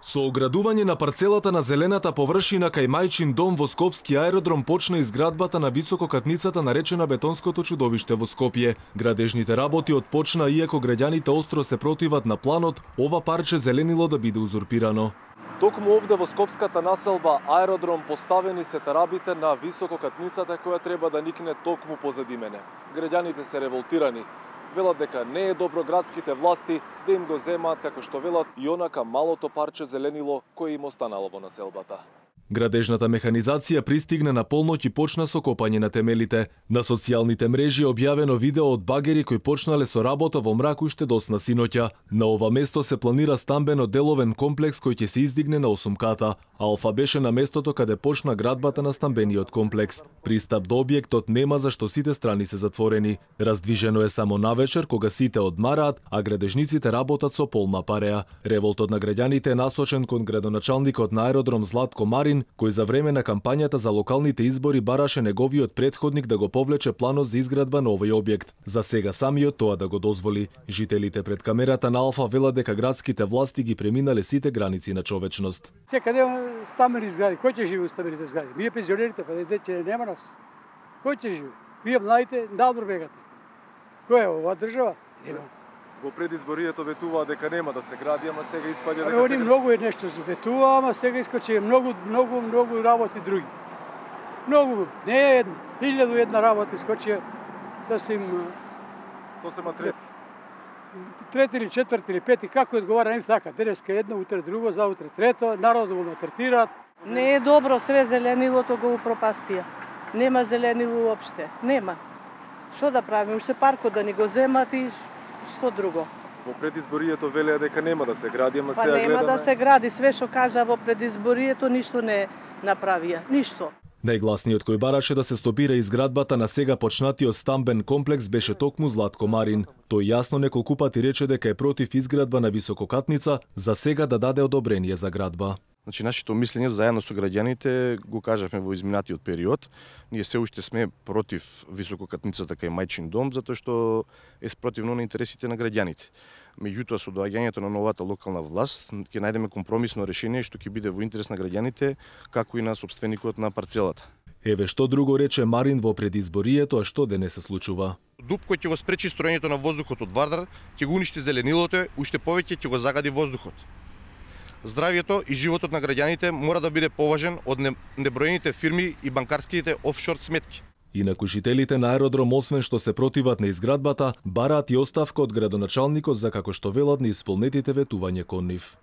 Со оградување на парцелата на зелената површина кај мајчин дом во Скопски аеродром почна изградбата на висококатницата наречена Бетонското чудовиште во Скопје. Градежните работи отпочна иако граѓаните остро се противат на планот, ова парче зеленило да биде узурпирано. Токму овде во скопската населба аеродром поставени се тарабите на висококатницата која треба да никне токму позади мене. Граѓаните се револтирани. Велат дека не е добро градските власти да им го земаат како што велат и онака малото парче зеленило кое им останало во населбата. Градежната механизација пристигна на полноќ и почна со копање на темелите. На социјалните мрежи е објавено видео од багери кои почнале со работа во мрак уште досна синоќа. На ова место се планира стамбено деловен комплекс кој ќе се издигне на 8 ката. Алфа беше на местото каде почна градбата на стамбениот комплекс. Пристап до објектот нема зашто сите страни се затворени. Раздвижено е само навечер кога сите одмараат, а градежниците работат со полна пареа. Револтот на граѓаните е насочен кон градоначалникот на аеродром Златко Марин, кој за време на кампањата за локалните избори бараше неговиот претходник да го повлече планот за изградба на овој објект. За сега самиот тоа да го дозволи. Жителите пред камерата на Алфа велат дека градските власти ги преминале сите граници на човечност. Секаде стамбени згради, кој ќе живее во стамбените згради? Вие пензионерите, па дете нема нас. Кој ќе живее? Вие младите надвор бегате. Кој е ова држава? Нема. Во предизборието ветуваа дека нема да се гради, ама сега испаѓа дека се многу е нешто ветува, ама сега искочи многу работи други. Многу, не е една. 1001 работа искочи сосема трети. Трети или четврти или пети, како одговара им така. Денеска едно, утре друго, заутре трето, народот го малтретираат. Не е добро, све зеленилото го упропастија. Нема зеленило уопште, нема. Што да правиме, уште паркот да ни го земат и што друго? Во предизборието велеа дека нема да се гради, ама сега гледаме... Па нема да се гради, све што кажа во предизборието ништо не направија, ништо. Најгласниот кој бараше да се стопира изградбата на сега почнатиот стамбен комплекс беше токму Златко Марин. Тој јасно неколку пати рече дека е против изградба на висококатница, за сега да даде одобрение за градба. Значи, нашето мислење заедно со граѓаните го кажавме во изминатиот период. Ние се уште сме против висококатницата кај мајчин дом, затоа што е спротивно на интересите на граѓаните. Меѓутоа, со доаѓањето на новата локална власт, ќе најдеме компромисно решение што ќе биде во интерес на граѓаните, како и на сопственикот на парцелата. Еве што друго рече Марин во предизборието, а што денес се случува. Дуб кој ќе го спречи строењето на воздухот од Вардар, ќе го уништи зеленилото, уште повеќе ќе го загади воздухот. Здравието и животот на граѓаните мора да биде поважен од неброените фирми и банкарските офшор сметки. Инаку жителите на аеродром, освен што се противат на изградбата, бараат и оставка од градоначалникот за како што велат неисполнетите ветувања кон нив.